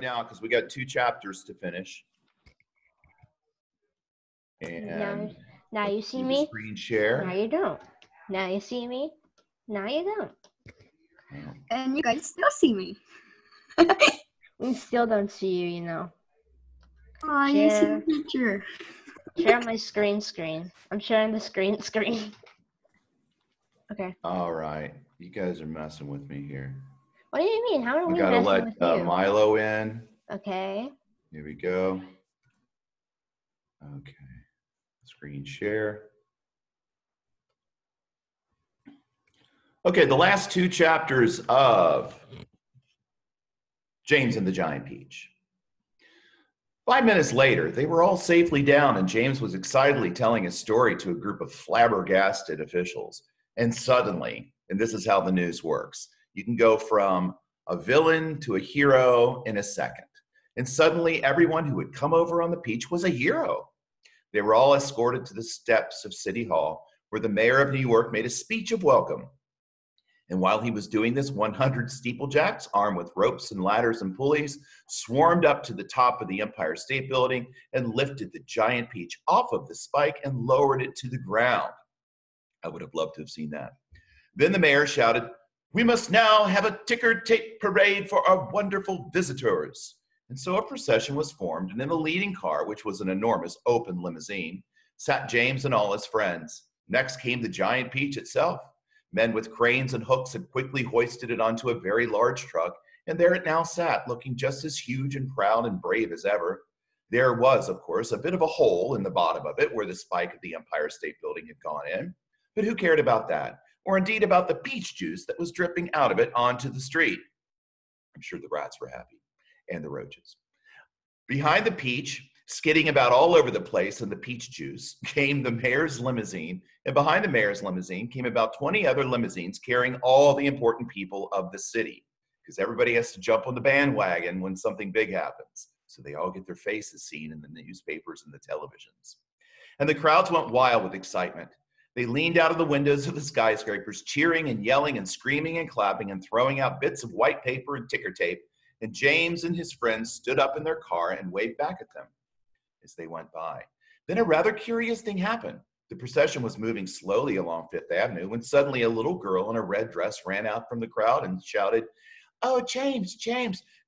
now because we got 2 chapters to finish. And now you see me. Screen share. Now you don't. Now you see me. Now you don't. And you guys still see me. We still don't see you, you know. Oh, you see the picture. Share my screen. I'm sharing the screen. Okay. All right. You guys are messing with me here. What do you mean? How are we gotta messing with you? Milo in. Okay. Here we go. Okay. Screen share. Okay, the last 2 chapters of James and the Giant Peach. 5 minutes later, they were all safely down, and James was excitedly telling his story to a group of flabbergasted officials. And suddenly, and this is how the news works, you can go from a villain to a hero in a second. And suddenly, everyone who had come over on the Peach was a hero. They were all escorted to the steps of City Hall, where the mayor of New York made a speech of welcome. And while he was doing this, 100 steeplejacks, armed with ropes and ladders and pulleys, swarmed up to the top of the Empire State Building and lifted the Giant Peach off of the spike and lowered it to the ground. I would have loved to have seen that. Then the mayor shouted, "We must now have a ticker-tape parade for our wonderful visitors." And so a procession was formed, and in the leading car, which was an enormous open limousine, sat James and all his friends. Next came the Giant Peach itself. Men with cranes and hooks had quickly hoisted it onto a very large truck, and there it now sat, looking just as huge and proud and brave as ever. There was, of course, a bit of a hole in the bottom of it where the spike of the Empire State Building had gone in. But who cared about that? Or indeed about the peach juice that was dripping out of it onto the street? I'm sure the rats were happy, and the roaches. Behind the Peach, skidding about all over the place in the peach juice, came the mayor's limousine, and behind the mayor's limousine came about 20 other limousines carrying all the important people of the city, because everybody has to jump on the bandwagon when something big happens, so they all get their faces seen in the newspapers and the televisions. And the crowds went wild with excitement. They leaned out of the windows of the skyscrapers, cheering and yelling and screaming and clapping and throwing out bits of white paper and ticker tape, and James and his friends stood up in their car and waved back at them as they went by. Then a rather curious thing happened. The procession was moving slowly along Fifth Avenue when suddenly a little girl in a red dress ran out from the crowd and shouted, "Oh, James,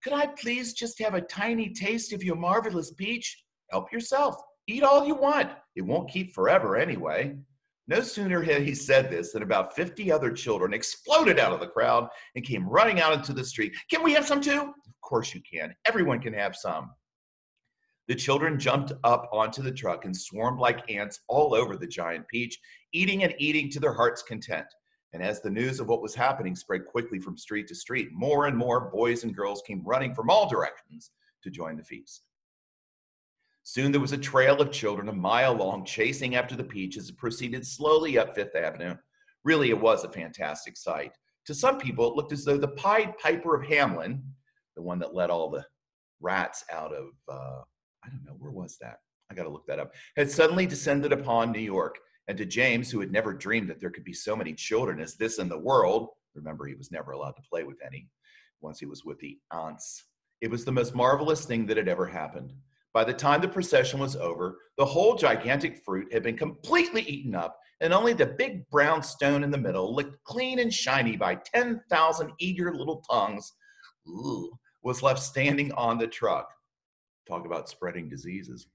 could I please just have a tiny taste of your marvelous peach? Help yourself. Eat all you want. It won't keep forever anyway." No sooner had he said this than about 50 other children exploded out of the crowd and came running out into the street. "Can we have some too?" "Of course you can. Everyone can have some." The children jumped up onto the truck and swarmed like ants all over the Giant Peach, eating and eating to their heart's content. And as the news of what was happening spread quickly from street to street, more and more boys and girls came running from all directions to join the feast. Soon there was a trail of children a mile long chasing after the Peach as it proceeded slowly up Fifth Avenue. Really, it was a fantastic sight. To some people, it looked as though the Pied Piper of Hamelin, the one that let all the rats out of, I don't know, where was that? I got to look that up, had suddenly descended upon New York. And to James, who had never dreamed that there could be so many children as this in the world, remember he was never allowed to play with any once he was with the aunts, it was the most marvelous thing that had ever happened. By the time the procession was over, the whole gigantic fruit had been completely eaten up, and only the big brown stone in the middle, licked clean and shiny by 10,000 eager little tongues, was left standing on the truck. Talk about spreading diseases.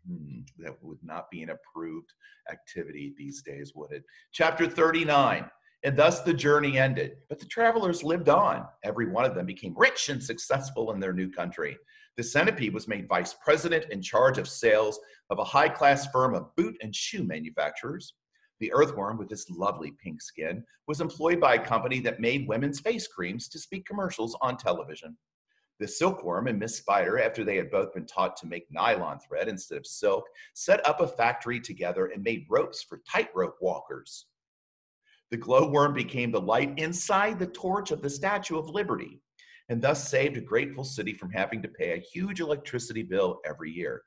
That would not be an approved activity these days, would it? Chapter 39. And thus the journey ended. But the travelers lived on. Every one of them became rich and successful in their new country. The centipede was made vice president in charge of sales of a high-class firm of boot and shoe manufacturers. The earthworm, with its lovely pink skin, was employed by a company that made women's face creams to speak commercials on television. The silkworm and Miss Spider, after they had both been taught to make nylon thread instead of silk, set up a factory together and made ropes for tightrope walkers. The glowworm became the light inside the torch of the Statue of Liberty, and thus saved a grateful city from having to pay a huge electricity bill every year.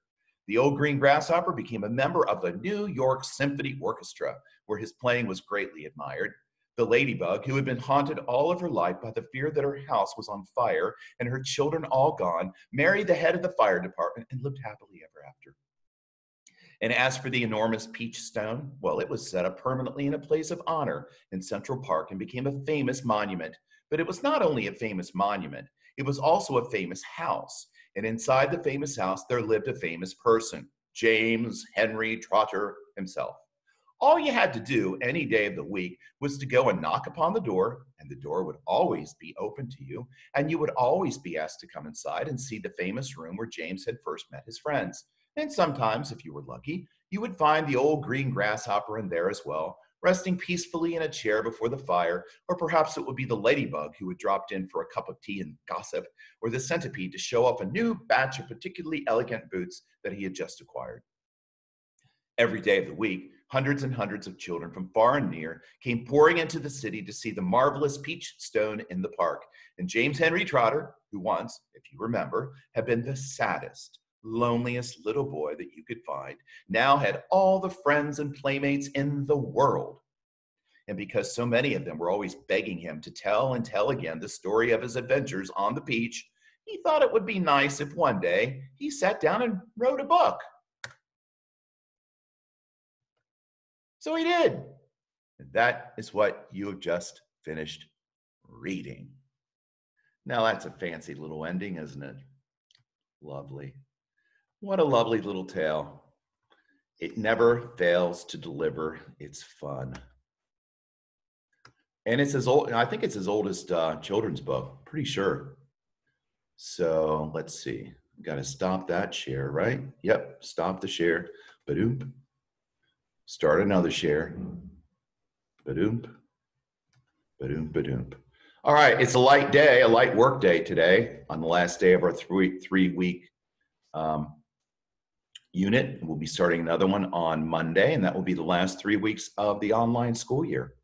The old green grasshopper became a member of the New York Symphony Orchestra, where his playing was greatly admired. The ladybug, who had been haunted all of her life by the fear that her house was on fire and her children all gone, married the head of the fire department and lived happily ever after. And as for the enormous peach stone, well, it was set up permanently in a place of honor in Central Park and became a famous monument. But it was not only a famous monument, it was also a famous house. And inside the famous house, there lived a famous person, James Henry Trotter himself. All you had to do any day of the week was to go and knock upon the door, and the door would always be open to you, and you would always be asked to come inside and see the famous room where James had first met his friends. And sometimes, if you were lucky, you would find the old green grasshopper in there as well, resting peacefully in a chair before the fire, or perhaps it would be the ladybug who had dropped in for a cup of tea and gossip, or the centipede to show off a new batch of particularly elegant boots that he had just acquired. Every day of the week, hundreds and hundreds of children from far and near came pouring into the city to see the marvelous peach stone in the park. And James Henry Trotter, who once, if you remember, had been the saddest, loneliest little boy that you could find, now had all the friends and playmates in the world. And because so many of them were always begging him to tell and tell again the story of his adventures on the peach, he thought it would be nice if one day he sat down and wrote a book. So he did. And that is what you have just finished reading. Now that's a fancy little ending, isn't it? Lovely. What a lovely little tale. It never fails to deliver its fun. And it's as old, I think it's his oldest children's book, pretty sure. So let's see. Got to stop that share, right? Yep, stop the share. Ba-doom. Start another share. Ba-doom. Ba-doom, ba-doom. All right, it's a light day, a light work day today on the last day of our three-week unit. We'll be starting another one on Monday, and that will be the last 3 weeks of the online school year.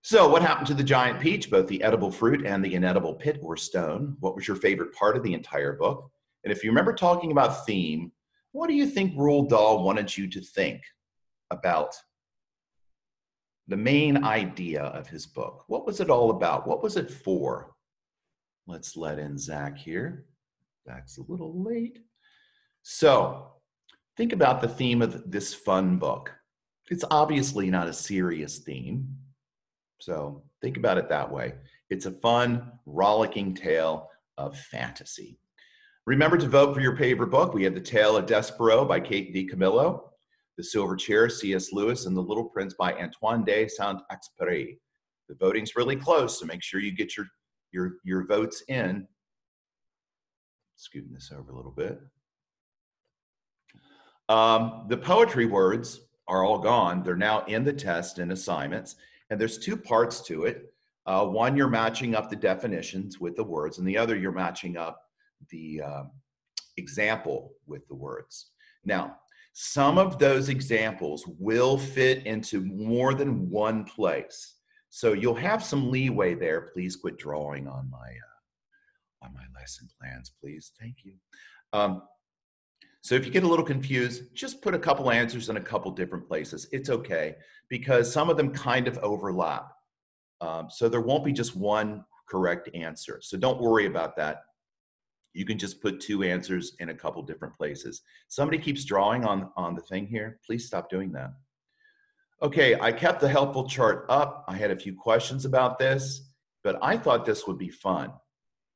So what happened to the giant peach, both the edible fruit and the inedible pit or stone? What was your favorite part of the entire book? And if you remember talking about theme, what do you think Roald Dahl wanted you to think about the main idea of his book? What was it all about? What was it for? Let's let in Zach here. Zach's a little late. So think about the theme of this fun book. It's obviously not a serious theme. So think about it that way. It's a fun, rollicking tale of fantasy. Remember to vote for your favorite book. We had The Tale of Despereaux by Kate DiCamillo, The Silver Chair, C.S. Lewis, and The Little Prince by Antoine de Saint-Exupéry. The voting's really close, so make sure you get your votes in. Scooting this over a little bit. The poetry words are all gone. They're now in the test and assignments, and there's two parts to it. One, you're matching up the definitions with the words, and the other, you're matching up the example with the words. Now, some of those examples will fit into more than one place. So you'll have some leeway there. Please quit drawing on my lesson plans, please. Thank you. So if you get a little confused, just put a couple answers in a couple different places. It's okay, because some of them kind of overlap. So there won't be just one correct answer. So don't worry about that. You can just put two answers in a couple different places. Somebody keeps drawing on the thing here. Please stop doing that. Okay, I kept the helpful chart up. I had a few questions about this, but I thought this would be fun.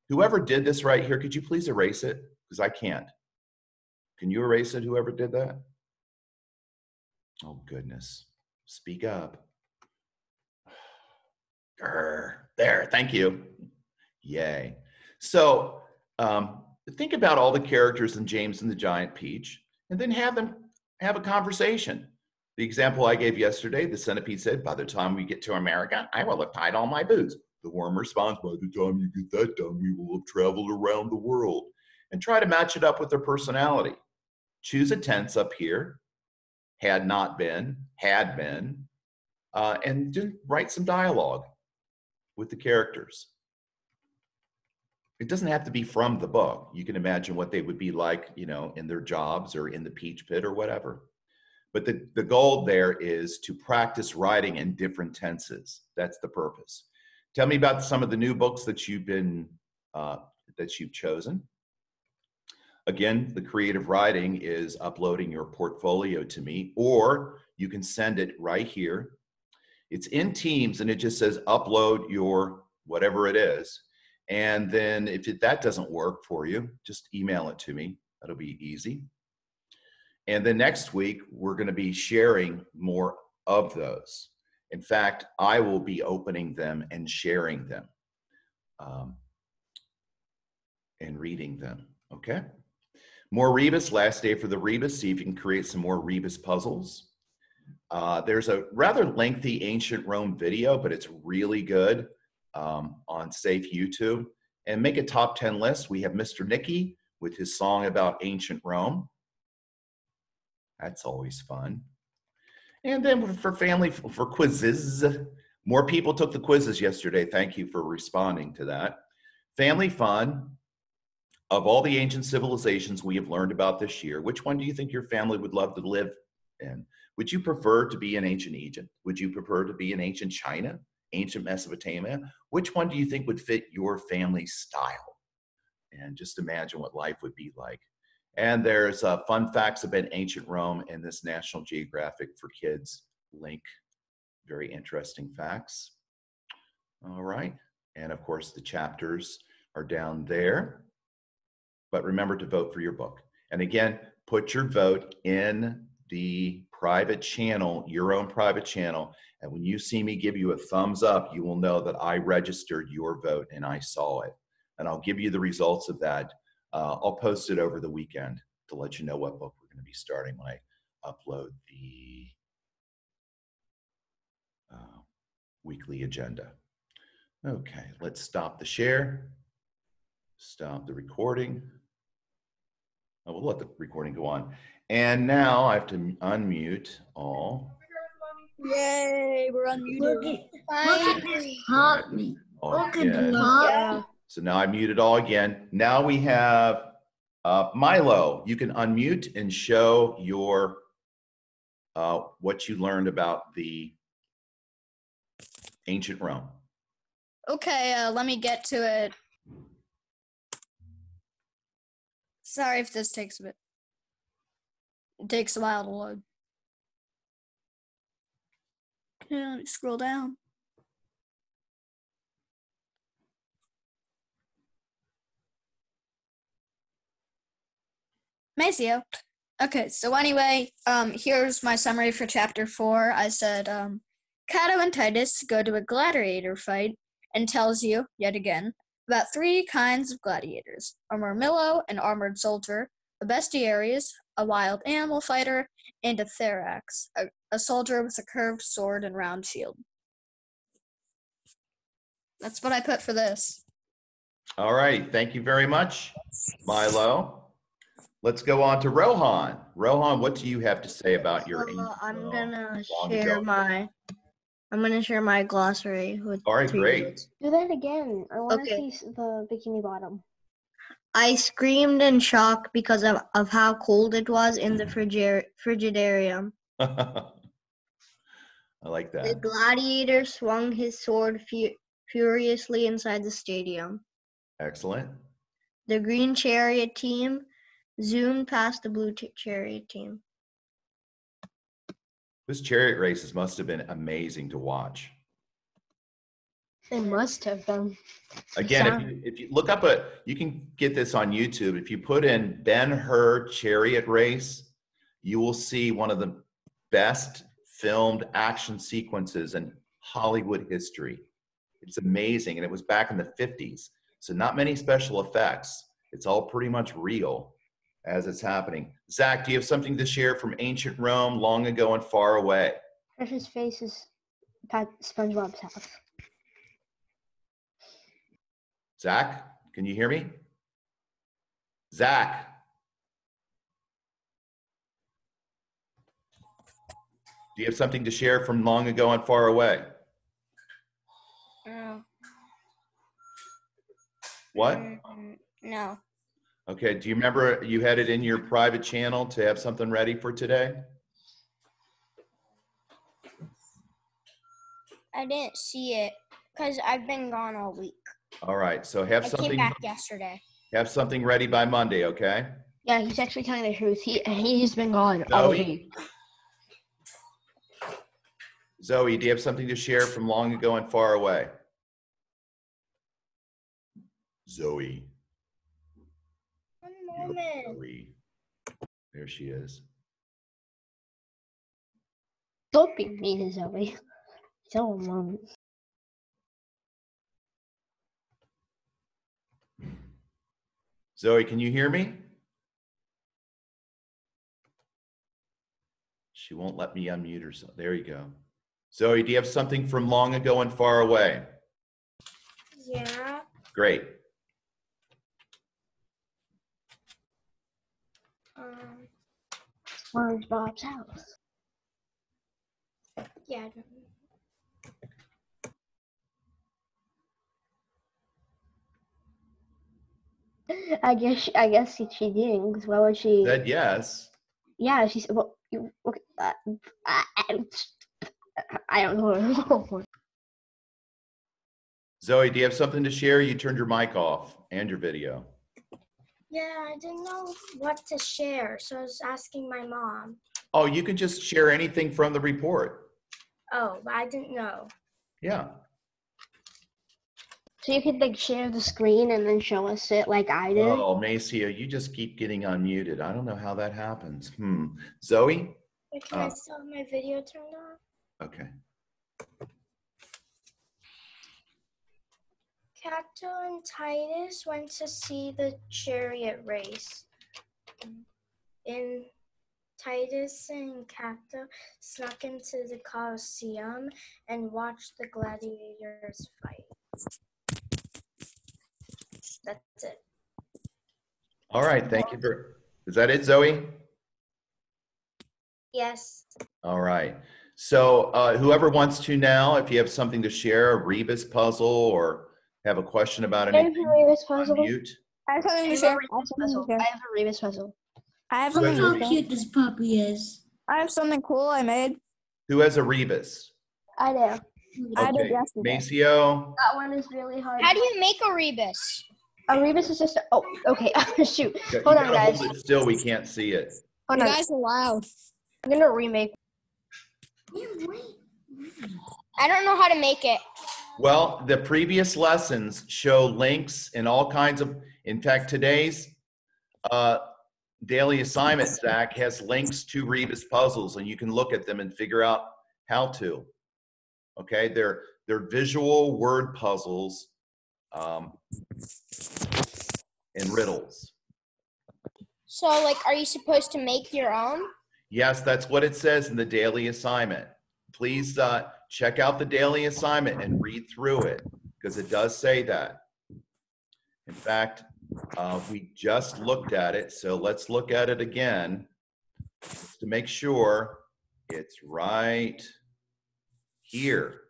Whoever did this right here, could you please erase it? Because I can't. Can you erase it, whoever did that? Oh, goodness. Speak up. There, thank you. Yay. So think about all the characters in James and the Giant Peach, and then have them have a conversation. The example I gave yesterday, the centipede said, by the time we get to America, I will have tied all my boots. The worm responds, by the time you get that done, we will have traveled around the world. And try to match it up with their personality. Choose a tense up here, had not been, had been, and just write some dialogue with the characters. It doesn't have to be from the book. You can imagine what they would be like, you know, in their jobs or in the peach pit or whatever. But the goal there is to practice writing in different tenses. That's the purpose. Tell me about some of the new books that you've chosen. Again, the creative writing is uploading your portfolio to me, or you can send it right here. It's in Teams, and it just says upload your whatever it is. And then if that doesn't work for you, just email it to me. That'll be easy. And then next week, we're going to be sharing more of those. In fact, I will be opening them and sharing them and reading them, okay? More Rebus, last day for the Rebus. See if you can create some more Rebus puzzles. There's a rather lengthy ancient Rome video, but it's really good on Safe YouTube. And make a top 10 list. We have Mr. Nicky with his song about ancient Rome. That's always fun. And then for family, for quizzes, more people took the quizzes yesterday. Thank you for responding to that. Family fun. Of all the ancient civilizations we have learned about this year, which one do you think your family would love to live in? Would you prefer to be in ancient Egypt? Would you prefer to be in ancient China, ancient Mesopotamia? Which one do you think would fit your family style? And just imagine what life would be like. And there's fun facts about ancient Rome in this National Geographic for Kids link. Very interesting facts. All right. And of course, the chapters are down there. But remember to vote for your book. And again, put your vote in the private channel, your own private channel. And when you see me give you a thumbs up, you will know that I registered your vote and I saw it. And I'll give you the results of that. I'll post it over the weekend to let you know what book we're going to be starting when I upload the weekly agenda. Okay, let's stop the share. Stop the recording. We'll let the recording go on. And now I have to unmute all. Yay, we're unmuted. Help me. Look at the top. So now I muted all again. Now we have Milo. You can unmute and show your what you learned about the ancient Rome. Okay, let me get to it. Sorry if this takes a bit. It takes a while to load. Okay, let me scroll down. Maceo. Okay, so anyway, here's my summary for chapter 4. I said, Cato and Titus go to a gladiator fight and tells you, yet again, about 3 kinds of gladiators: a murmillo, an armored soldier, a bestiaries, a wild animal fighter, and a therax, a soldier with a curved sword and round shield. That's what I put for this. All right, thank you very much, Milo. Let's go on to Rohan. Rohan, what do you have to say about your ancient I'm Rome gonna long share ago? I'm gonna share my glossary with All right, 3 great. words. Do that again. I want to Okay. see the bikini bottom. I screamed in shock because of how cold it was in the frigidarium. I like The that. gladiator swung his sword furiously inside the stadium. Excellent. The green chariot team zoomed past the blue chariot team. Those chariot races must have been amazing to watch. They must have been. Again, if you look up you can get this on YouTube. If you put in Ben-Hur chariot race, you will see one of the best filmed action sequences in Hollywood history. It's amazing, and it was back in the 50s. So not many special effects. It's all pretty much real as it's happening. Zach, do you have something to share from ancient Rome, long ago and far away? Precious face is SpongeBob's house. Zach, can you hear me? Zach. Do you have something to share from long ago and far away? What? No. Okay, do you remember you had it in your private channel to have something ready for today? I didn't see it because I've been gone all week. All right, so I came back yesterday. have something ready by Monday, okay? Yeah, he's actually telling the truth. He's been gone all week. Zoe, do you have something to share from long ago and far away? Zoe. One moment. Zoe. There she is. Don't be mean to Zoe. So alone. Zoe, can you hear me? She won't let me unmute herself. There you go. Zoe, do you have something from long ago and far away? Yeah. Great. SpongeBob's house. Yeah. I guess she didn't. Because why would she? Said yes. Yeah, she said. Well, okay, I don't know. Zoe, do you have something to share? You turned your mic off and your video. Yeah, I didn't know what to share, so I was asking my mom. Oh, you can just share anything from the report. Oh, but I didn't know. Yeah. So you could like share the screen and then show us it like I did. Oh, Macia, you just keep getting unmuted. I don't know how that happens. Zoe? Wait, can I still have my video turned on? Okay. Cato and Titus went to see the chariot race. Titus and Cato snuck into the Colosseum and watched the gladiators fight. That's it. All right. Thank you for. Is that it, Zoe? Yes. All right. So whoever wants to now, if you have something to share, a Rebus puzzle or have a question about anything, unmute. I have something to share. I have a Rebus puzzle. I have Who something has a to How share. cute this puppy is. I have something cool I made. Who has a Rebus? I do. I did Okay. yesterday. Maceo. That one is really hard. How do you make a rebus? A Rebus is just. Oh, okay. Shoot. You Hold on, gotta guys. hold it still. We can't see it. Hold You on. guys are loud. I'm gonna remake. I don't know how to make it. Well, the previous lessons show links and all kinds of. In fact, today's daily assignment, Zach, has links to Rebus puzzles, and you can look at them and figure out how to. Okay, they're visual word puzzles and riddles. So, like, are you supposed to make your own? Yes, that's what it says in the daily assignment. Please check out the daily assignment and read through it because it does say that. In fact, we just looked at it, so let's look at it again just to make sure it's right here.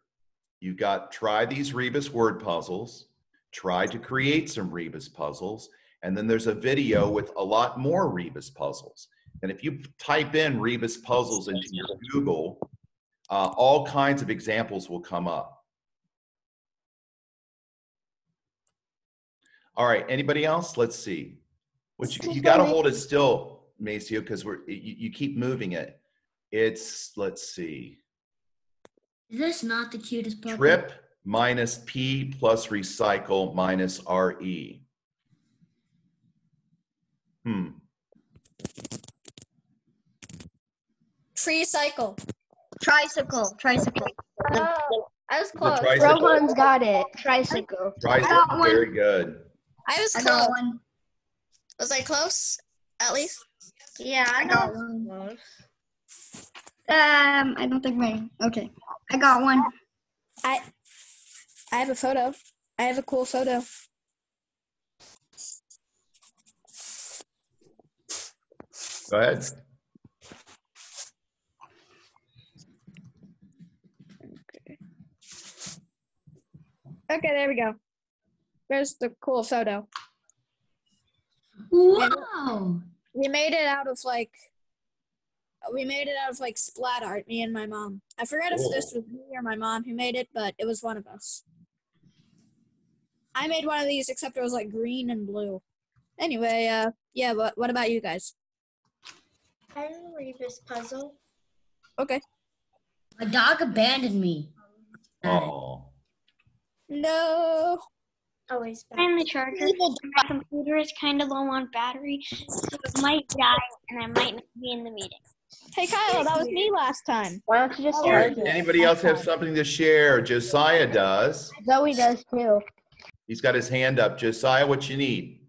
You've got try these Rebus word puzzles, try to create some Rebus puzzles, and then there's a video with a lot more Rebus puzzles. And if you type in Rebus puzzles into your Google, all kinds of examples will come up. All right, anybody else? Let's see. You got to hold it still, Maceo, because you keep moving it. It's, let's see. Is this not the cutest puppy? Trip minus P plus recycle minus RE. Tricycle. Tricycle. Oh, I was The close. tricycle. Rohan's got it. Tricycle. Tricycle, very good. I was I close. got one. Was I close? At least. Yeah, I got one. I don't think my. Okay, I got one. I have a photo. I have a cool photo. Go ahead. Okay, there we go. There's the cool photo. Wow. We made it out of like we made it out of like splat art, me and my mom. I forgot if this was me or my mom who made it, but it was one of us. I made one of these, except it was like green and blue. Anyway, yeah, what about you guys? I didn't read this puzzle. Okay. My dog abandoned me. Oh. No. Always back. I'm the charger. My computer is kind of low on battery, so it might die, and I might not be in the meeting. Hey, Kyle, that was me last time. Why don't you just All right. charge it? Anybody else have something to share? Josiah does. Zoe does too. He's got his hand up. Josiah, what you need?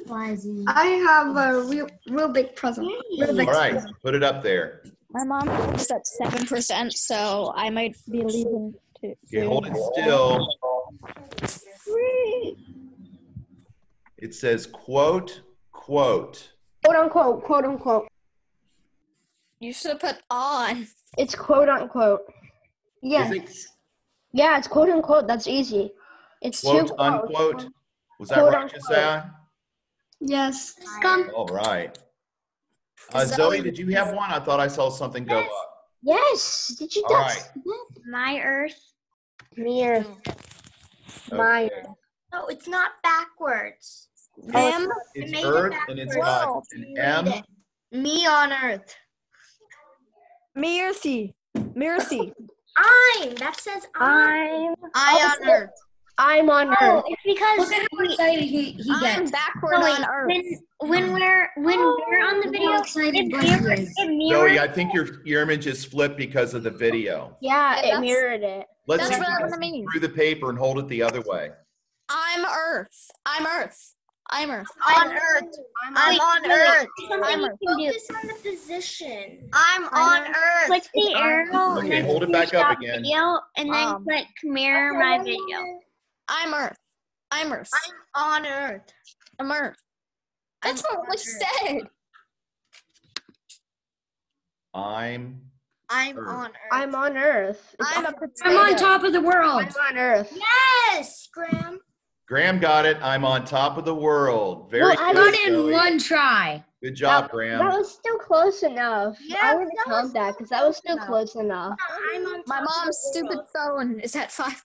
I have a real big puzzle. All right, put it up there. My mom is at 7%, so I might be leaving too. Okay, hold it still. It says quote, quote. Quote unquote, quote unquote. You should have put on. It's quote unquote. Is it Yeah, it's quote unquote. That's easy. It's quote, two quotes. unquote? Was that Quote, right, unquote. Josiah? Yes. All right. Zoe, did you have one? I thought I saw something go up. Yes. Did you All guess? right. My Earth. Me Earth. My Okay. Earth. No, it's not backwards. Ma'am, It's made it Earth and it's got backwards. an M. Me on Earth. Mirthy. That says I'm. I on Earth. I'm on Earth. It's because Look at how excited he I'm gets. backward Zoe, on Earth. when we're on the Look video, how excited it Buddy mirrors. is. It mirrors. Zoe, I think your image is flipped because of the video. Yeah, Yeah, it mirrored it. Let's That's see if what I you wanna can see mean. through the paper and hold it the other way. I'm Earth. I'm Earth. I'm Earth. On Earth. I'm on Earth. Something you can do. focus on the position. I'm on Earth. Click the arrow Okay, next hold it to back up stop again. video, and then Mom. click mirror my video. I'm Earth. I'm Earth. I'm on Earth. I'm Earth. That's I'm what on we said. I'm Earth. on Earth. I'm on Earth. It's I'm a I'm potato. on top of the world. I'm on Earth. Yes, Graham. Graham got it. I'm on top of the world. Very Well, I good, Got it in Zoe. one try. Good job, That Graham. was still close enough. Yeah, I would that count was that because that was still enough. close enough. I'm on My top of mom's the stupid world. phone is at 5%.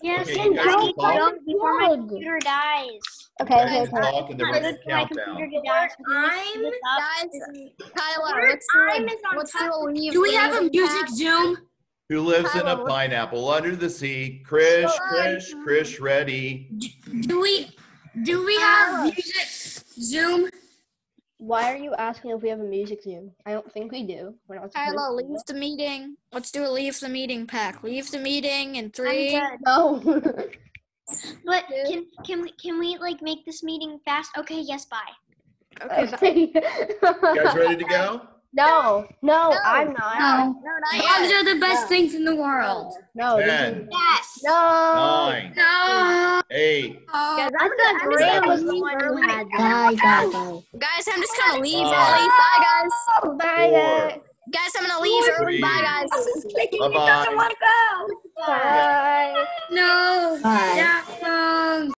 Yes, Okay, and you guys can talk. don't before my computer dies. Okay, You okay, guys can okay. talk and they're Not going good to for my count down. computer to die. So let's I'm- do this up. Guys, Kyla, Word let's do I'm is on let's do top a of- leave. Do we have a leave music pack. Zoom? Who lives in a Kyla, pineapple under the sea? Krish, Sorry. Krish, ready. Do we have music Zoom? Why are you asking if we have a music Zoom? I don't think we do. We're not supposed Kyla, to. leave the meeting. Let's do a leave the meeting pack. Leave the meeting in I'm 3. good. No. But can we like make this meeting fast? Okay, yes, bye. Okay, bye. You guys ready to go? No, I'm not. No. No, not Dogs yet. are the best things in the world. No. this 10, is- Yes. No. 9, No. 8, Guys, I thought Graham was the Seven. one who had that. guys, I'm just gonna leave Five. early. Bye, guys. Bye, 4, Guys, I'm gonna leave early. Bye, guys. bye-bye. Bye. No. That song.